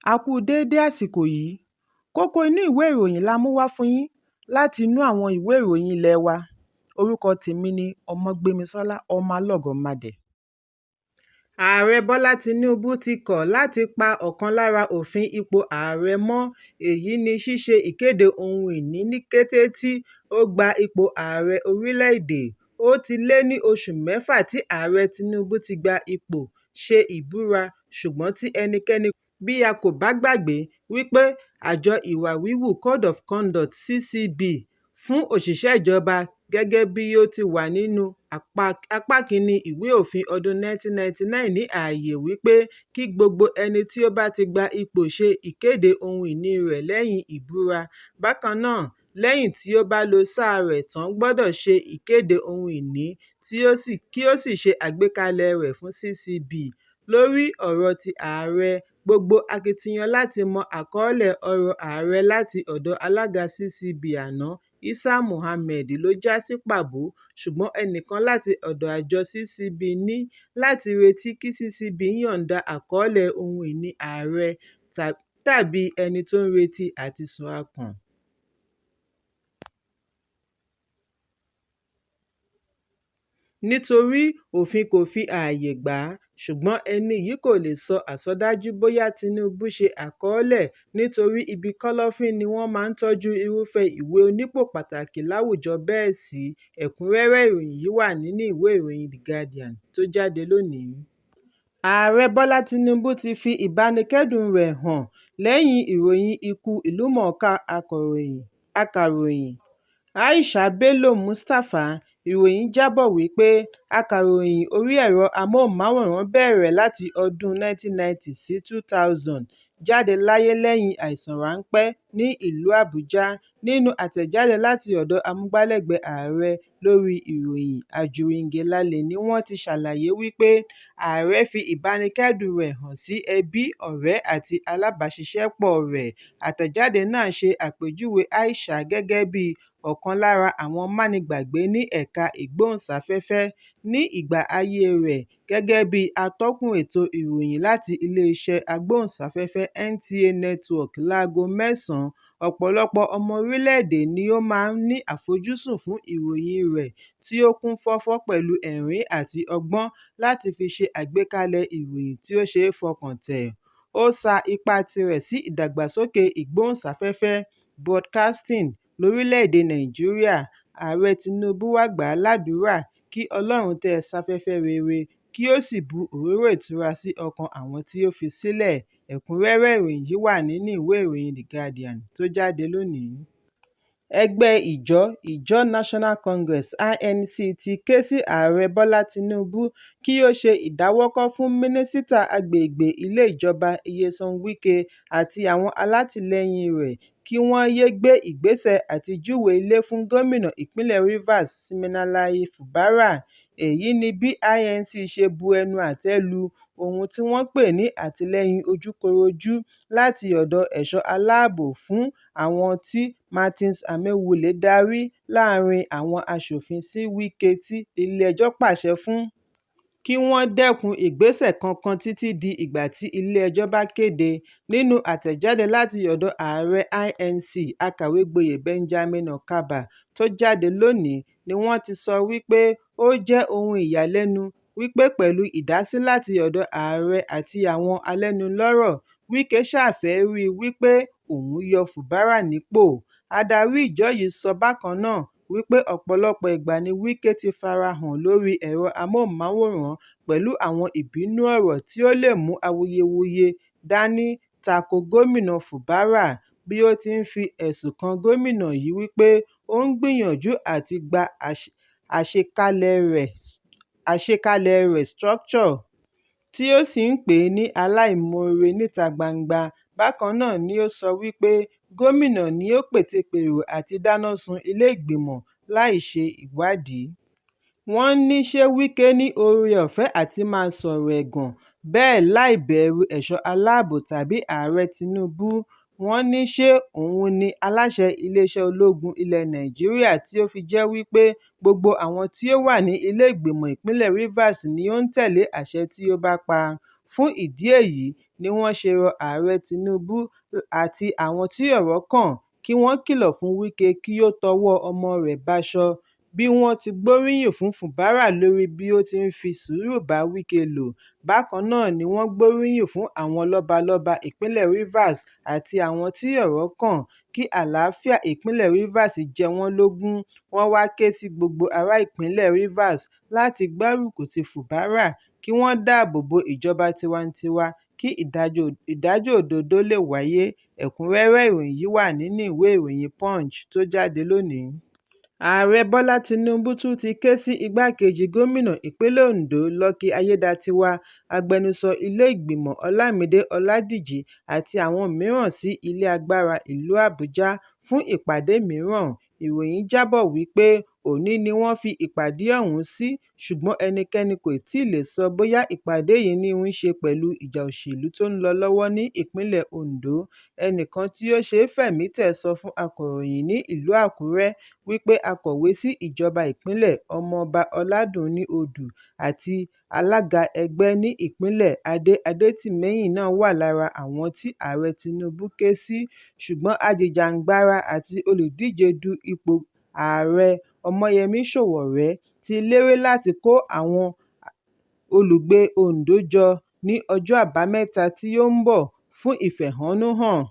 A kú déédé àsìkò yìí. Kókó inú ìwé ìròyìn la mú wá fún yín láti inú àwọn ìwé ìròyìn ilé wa. Orúkọ tèmi ni Ọmọgbémisọ́lá ọmọ Alọ́gọ̀madẹ̀. Ààrẹ Bọ́lá Tinubu ti kọ̀ láti pa ọ̀kan lára òfin ipò ààrẹ mọ́. Èyí ni ṣíṣe ìkéde ohun ìní ní kété tí ó gba ipò ààrẹ orílẹ̀-èdè. Ó ti lé ní oṣù mẹ́fà tí ààrẹ Tinubu ti gba ipò ṣe ìbúra, ṣùgbọ́n tí ẹnikẹ́ni bí a kò bá gbàgbé wípé àjọ ìwà wíwù Code of Conduct (CCB) fún òṣìṣẹ́ ìjọba gẹ́gẹ́ bí ó ti wà nínú apá kìíní ìwé òfin ọdún 1999 ní ààyè wípé kí gbogbo ẹni tí ó bá ti gba ipò ṣe ìkéde ohun ìní rẹ̀ lẹ́yìn ìbúra. Bákan náà, lẹ́yìn tí ó bá lo sáà rẹ̀ tán gbọ́dọ̀ ṣe ìkéde ohun ìní kí ó sì ṣe àgbékalẹ̀ rẹ̀ fún CCB. Lórí ọ̀rọ̀ ti ààrẹ, gbogbo akitiyan láti mọ àkọọ́lẹ̀ ọ̀rọ̀ ààrẹ láti ọ̀dọ̀ alága CCB àná, Isa Muhammed, ló já sí pàbó, ṣùgbọ́n ẹnìkan láti ọ̀dọ̀ àjọ CCB ní láti retí kí CCB yọ̀ǹda àkọọ́lẹ̀ ohun ìní ààrẹ tàbí ẹni tó ń retí àti sùn akàn. Nítorí òfin kò fi ààyè gbà á, ṣùgbọ́n ẹni yìí kò lè sọ àsọdájú bóyá Tinubu ṣe àkọọ́lẹ̀, nítorí ibi kọ́lọ́fín ni wọ́n máa ń tọ́jú irúfẹ́ ìwé onípò pàtàkì láwùjọ bẹ́ẹ̀ sí. Ẹ̀kúnrẹ́rẹ́ ìròyìn yìí wà nínú ìwé ìròyìn The Guardian tó jáde lónìí. Ààrẹ Bọ́lá Tinubu ti fi ìbánikẹ́dùn rẹ̀ hàn lẹ́yìn ìròyìn ikú ìlúmọ̀ọ́ká akàròyìn Aisha Bello Mustapha. Ìròyìn jábọ̀ wípé akàròyìn orí ẹ̀rọ amóhùnmáwòrán bẹ̀rẹ̀ láti ọdún 1990 sí 2000 jáde láyé lẹ́yìn àìsàn ráńpẹ́ ní ìlú Àbújá. Nínú àtẹ̀jáde láti ọ̀dọ̀ amúgbálẹ́gbẹ̀ẹ́ ààrẹ lórí ìròyìn Àjùwìngèlálè ni wọ́n ti ṣàlàyé wípé ààrẹ fi ìbánikẹ́dùn rẹ̀ hàn sí ẹbí, ọ̀rẹ́ àti alábàáṣiṣẹ́pọ̀ rẹ̀. Àtẹ̀jáde náà ṣe àpèjúwe Aisha gẹ́gẹ́ bí ọ̀kan lára àwọn mánigbàgbé ní ẹ̀ka ìgbóhùnsáfẹ́fẹ́. Ní ìgbà ayé rẹ̀ gẹ́gẹ́ bí atọ́kùn ètò ìròyìn láti iléeṣẹ́ agbóhùnsáfẹ́fẹ́ NTA Network láago 9, ọ̀pọ̀lọpọ̀ ọmọ orílẹ̀-èdè ni ó máa ń ní àfojúsùn fún ìròyìn rẹ̀ tí ó kún fọ́fọ́ pẹ̀lú ẹ̀rín àti ọgbọ́n láti fi ṣe àgbékalẹ̀ ìròyìn tí ó ṣe é fọkàn tẹ̀. Ó sa ipá tirẹ̀ sí ìdàgbàsókè ìgbóhùnsáfẹ́fẹ́ (broadcasting) lórílẹ̀-èdè Nàìjíríà. Ààrẹ Tinubu wá gbà á ládùúrà kí Ọlọ́run tẹ́ ẹ sáfẹ́fẹ́ rere, kí ó sì bu òróró ìtura sí ọkàn àwọn tí ó fi sílẹ̀. Ẹ̀kúnrẹ́rẹ́ ìròyìn yìí wà nínú ìwé ìròyìn The Guardian tó jáde lónìí. Ẹgbẹ́ Ìjọ National Congress (INC) ti ké sí Ààrẹ Bọ́lá Tinubu kí ó ṣe ìdáwọ́kọ̀ fún Mínísítà Agbègbè Ilé Ìjọba Nyesom Wike àti àwọn alátìlẹyìn rẹ̀ kí wọ́n yéé gbé ìgbésẹ̀ àti júwe ilé fún Gómìnà ìpínlẹ̀ Rivers Siminalayi Fubara. Èyí ni bí INC ṣe bu ẹnu àtẹ́ lu ohun tí wọ́n pè ní àtìlẹyìn ojúkorojú láti ọ̀dọ̀ ẹ̀ṣọ́ aláàbò fún àwọn tí Martins Amewule darí láàrin àwọn aṣòfin sí Wike tí ilé-ẹjọ́ pàṣẹ fún kí wọ́n dẹ́kun ìgbésẹ̀ kankan títí di ìgbà tí ilé-ẹjọ́ bá kéde. Nínú àtẹ̀jáde láti ọ̀dọ̀ ààrẹ INC, akàwé-gboyè Benjamin Okaba, tó jáde lónìí, ni wọ́n ti sọ wípé ó jẹ́ ohun ìyàlẹ́nu wípé pẹ̀lú ìdásí láti ọ̀dọ̀ ààrẹ àti àwọn alẹ́nulọ́rọ̀, Wike ṣàfẹ́rí wípé òun yọ Fubara nípò. Adarí ìjọ yìí sọ bákan náà wípé ọ̀pọ̀lọpọ̀ ìgbà ni Wike ti farahàn lórí ẹ̀rọ amóhùnmáwòrán pẹ̀lú àwọn ìbínú ọ̀rọ̀ tí ó lè mú awuyewuye dání tako gómìnà Fubara, bí ó ti ń fi ẹ̀sùn kan gómìnà yìí wípé ó ń gbìyànjú àti gba àṣekalẹ̀ rẹ̀ structure, tí ó sì ń pè é ní aláìmoore níta gbangba. Bákan náà ni ó sọ wípé gómìnà ni ó pètepèrò àti dáná sun ilé ìgbìmọ̀ láì ṣe ìwádìí. Wọ́n ní ṣé Wike ní oore-ọ̀fẹ́ àti máa sọ̀rọ̀ ẹ̀gàn bẹ́ẹ̀ láì bẹ̀rù ẹ̀ṣọ́ aláàbò tàbí ààrẹ Tinubu. Wọ́n ní ṣé òun ni aláṣẹ iléeṣẹ́ ológun ilẹ̀ Nàìjíríà tí ó fi jẹ́ wípé gbogbo àwọn tí ó wà ní ilé ìgbìmọ̀ ìpínlẹ̀ Rivers ni ó ń tẹ̀lé àṣẹ tí ó bá pa. Fún ìdí èyí, ni wọ́n ṣe rọ Ààrẹ Tinubu àti àwọn tí ọ̀rọ̀ kàn kí wọ́n kìlọ̀ fún Wike kí ó tọwọ́ ọmọ rẹ̀ báṣọ, bí wọ́n ti gbóríyìn fún Fubara lórí bí ó ti ń fi sùúrù bá Wike lò. Bákan náà ni wọ́n gbóríyìn fún àwọn lọ́balọ́ba ìpínlẹ̀ Rivers àti àwọn tí ọ̀rọ̀ kàn kí àlàáfíà ìpínlẹ̀ Rivers jẹ wọ́n lógún. Wọ́n wá ké sí gbogbo ará ìpínlẹ̀ Rivers láti gbárùkù ti Fubara kí wọ́n dáàbò bo ìjọba tiwantiwa kí ìdájọ́ òdodo lè wáyé. Ẹ̀kúnrẹ́rẹ́ ìròyìn yìí wà nínú ìwé ìròyìn Punch tó jáde lónìí. Ààrẹ Bọ́lá Tinubu tún ti ké sí igbákejì gómìnà ìpínlẹ̀ Ondo Lucky Ayédatiwa, agbẹnusọ ilé-ìgbìmọ̀ Olamide Ọládìjí àti àwọn mìíràn sí ilé agbára ìlú Àbújá fún ìpàdé mìíràn. Ìròyìn jábọ̀ wípé òní ni wọ́n fi ìpàdé ọ̀hún sí, ṣùgbọ́n ẹnikẹ́ni kò tíì lè sọ bóyá ìpàdé yìí ní í ṣe pẹ̀lú ìjà òṣèlú tó ń lọ lọ́wọ́ ní ìpínlẹ̀ Ondo. Ẹnìkan tí ó ṣe fẹ̀mítẹ̀ sọ fún akọ̀ròyìn ní ìlú Àkúrẹ́ wípé akọ̀wé sí ìjọba ìpínlẹ̀ Ọmọọba Ọládùnní Odù àti alága ẹgbẹ́ ní ìpínlẹ̀ Adétìmẹ́yìn náà wà lára àwọn tí Ààrẹ Tinubu ké sí, ṣùgbọ́n ajìjàǹgbara àti olùdíje du ipò ààrẹ Ọmọ́yẹmí Sowore ti lérí láti kó àwọn olùgbé Ondo jọ ní ọjọ́ Àbámẹ́ta tí ó ń bọ̀ fún ìfẹ̀hónúhàn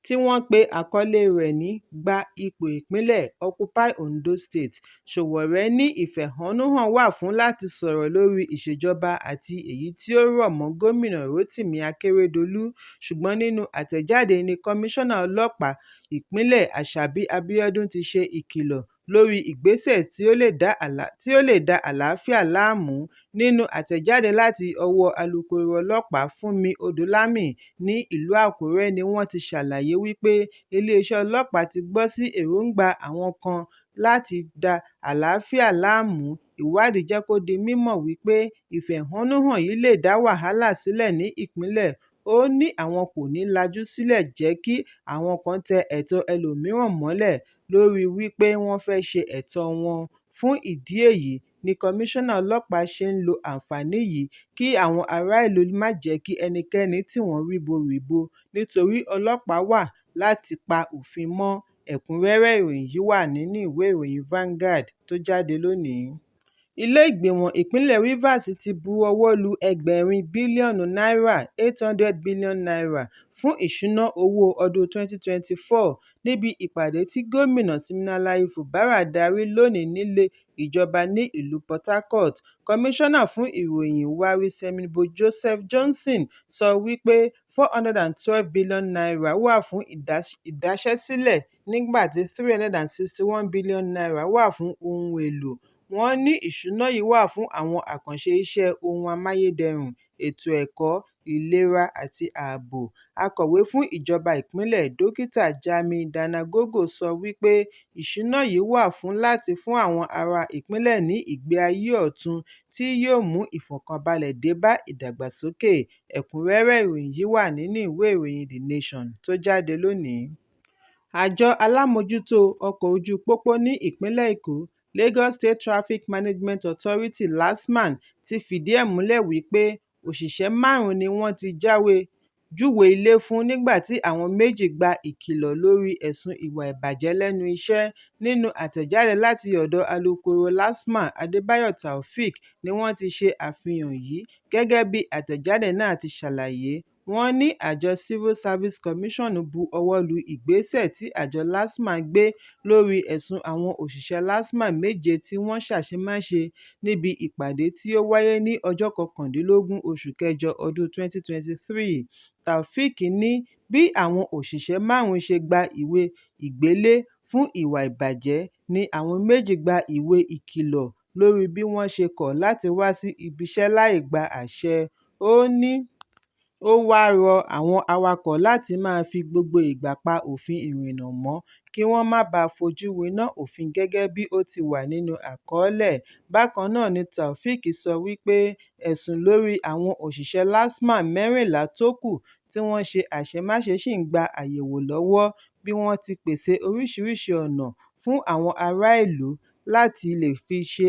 tí wọ́n pe àkọlé rẹ̀ ní "Gba ipò ìpínlẹ̀, Occupy Ondo State". Sowore ní ìfẹ̀hónúhàn wà fún láti sọ̀rọ̀ lórí ìṣèjọba àti èyí tí ó rọ̀ mọ́ gómìnà Rotimi Akeredolu, ṣùgbọ́n nínú àtẹ̀jáde ni kọmíṣánná ọlọ́pàá ìpínlẹ̀ Àṣàbí Abíọ́dún ti ṣe ìkìlọ̀ lórí ìgbésẹ̀ tí ó lè dá àlàáfíà láàmú. Nínú àtẹ̀jáde láti ọwọ́ alukoro ọlọ́pàá Fúnmi Odúlámì ní ìlú Àkúrẹ́ ni wọ́n ti ṣàlàyé wípé iléeṣẹ́ ọlọ́pàá ti gbọ́ sí èròǹgbà àwọn kan láti dá àlàáfíà láàmú. Ìwádìí jẹ́ kó di mímọ̀ wípé ìfẹ̀hónúhàn yìí lè dá wàhálà sílẹ̀ ní ìpínlẹ̀. Ó ní àwọn kò ní lajú sílẹ̀ jẹ́ kí àwọn kan tẹ ẹ̀tọ́ ẹlòmíràn mọ́lẹ̀ lórí wípé wọ́n fẹ́ ṣe ẹ̀tọ́ wọn. Fún ìdí èyí ni kọmíṣánná ọlọ́pàá ṣe ń lo àǹfààní yìí kí àwọn ará ìlú má jẹ́ kí ẹnikẹ́ni tì wọ́n ríboríbo nítorí ọlọ́pàá wà láti pa òfin mọ́. Ẹ̀kúnrẹ́rẹ́ ìròyìn yìí wà nínú ìwé ìròyìn Vanguard tó jáde lónìí. Ilé-ìgbìmọ̀ ìpínlẹ̀ Rivers ti bu ọwọ́ lu ẹgbẹ̀rin bílíọ̀nù náírà (800 billion naira) fún ìṣúná owó ọdún 2024 níbi ìpàdé tí gómìnà Siminalayi Fubara darí lónìí nílé ìjọba ní ìlú Port Harcourt. Kọmíṣánná fún ìròyìn Wari-Semibo Joseph Johnson sọ wípé 412 billion naira wà fún ìdáṣẹ́sílẹ̀ nígbà tí 361 billion naira wà fún ohun èlò. Wọ́n ní ìṣúná yìí wà fún àwọn àkànṣe iṣẹ́ ohun amáyédẹrùn, ètò ẹ̀kọ́, ìlera àti ààbò. Akọ̀wé fún ìjọba ìpínlẹ̀ Dókítà Jami Danagogo sọ wípé ìṣúná yìí wà láti fún àwọn ará ìpínlẹ̀ ní ìgbé ayé ọ̀tun tí yóò mú ìfọ̀kànbalẹ̀ dé bá ìdàgbàsókè. Ẹ̀kúnrẹ́rẹ́ ìròyìn yìí wà nínú ìwé ìròyìn The Nation tó jáde lónìí. Àjọ alámòjútó ọkọ̀ ojú pópó ní ìpínlẹ̀ Èkó Lagos State Traffic Management Authority (LASTMA) ti fìdí ẹ̀ múlẹ̀ wípé òṣìṣẹ́ 5 ni wọ́n ti júwe ilé fún nígbà tí àwọn 2 gba ìkìlọ̀ lórí ẹ̀sùn ìwà ìbàjẹ́ lẹ́nu iṣẹ́. Nínú àtẹ̀jáde láti ọ̀dọ̀ alukoro LASTMA Adébáyọ̀ Taofeek ni wọ́n ti ṣe àfihàn yìí. Gẹ́gẹ́ bí àtẹ̀jáde náà ti ṣàlàyé, wọ́n ní àjọ Civil Service Commission bu ọwọ́ lu ìgbésẹ̀ tí àjọ LASTMA gbé lórí ẹ̀sùn àwọn òṣìṣẹ́ LASTMA 7 tí wọ́n ṣàṣemáṣe níbi ìpàdé tí ó wáyé ní ọjọ́ 19 oṣù kẹjọ ọdún 2023. Taofeek ní bí àwọn òṣìṣẹ́ 5 ṣe gba ìwé ìgbélé fún ìwà ìbàjẹ́ ni àwọn 2 gba ìwé ìkìlọ̀ lórí bí wọ́n ṣe kọ̀ láti wá sí ibiṣẹ́ láì gba àṣẹ. Ó wá rọ àwọn awakọ̀ láti máa fi gbogbo ìgbà pa òfin ìrìnnà mọ́ kí wọ́n má bàa fojú winá òfin gẹ́gẹ́ bí ó ti wà nínú àkọọ́lẹ̀. Bákan náà ni Taofeek sọ wípé ẹ̀sùn lórí àwọn òṣìṣẹ́ LASTMA 14 tó kù tí wọ́n ṣe àṣemáṣe ṣì ń gba àyẹ̀wò lọ́wọ́ bí wọ́n ti pèsè oríṣiríṣi ọ̀nà fún àwọn ará ìlú láti lè fi ṣe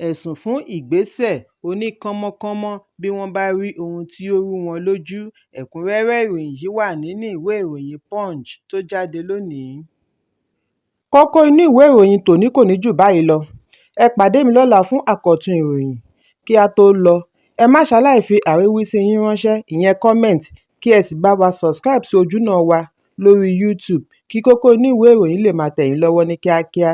ẹ̀sùn fún ìgbésẹ̀ oníkánmọ́kánmọ́ bí wọ́n bá rí ohun tí ó rú wọn lójú. Ẹ̀kúnrẹ́rẹ́ ìròyìn yìí wà nínú ìwé ìròyìn Punch tó jáde lónìí. Kókó inú ìwé ìròyìn tòní kò ní jù báyìí lọ. Ẹ pàdé mi lọ́la fún àkọ́tun ìròyìn. Kí a tó lọ, ẹ má ṣaláì fi àríwísí yín ránṣẹ́, ìyẹn comment, kí ẹ sì bá wa subscribe sí ojúnà wa lórí YouTube kí Kókó Inú Ìwé Ìròyìn lè máa tẹ̀ yín lọ́wọ́ ní kíákíá.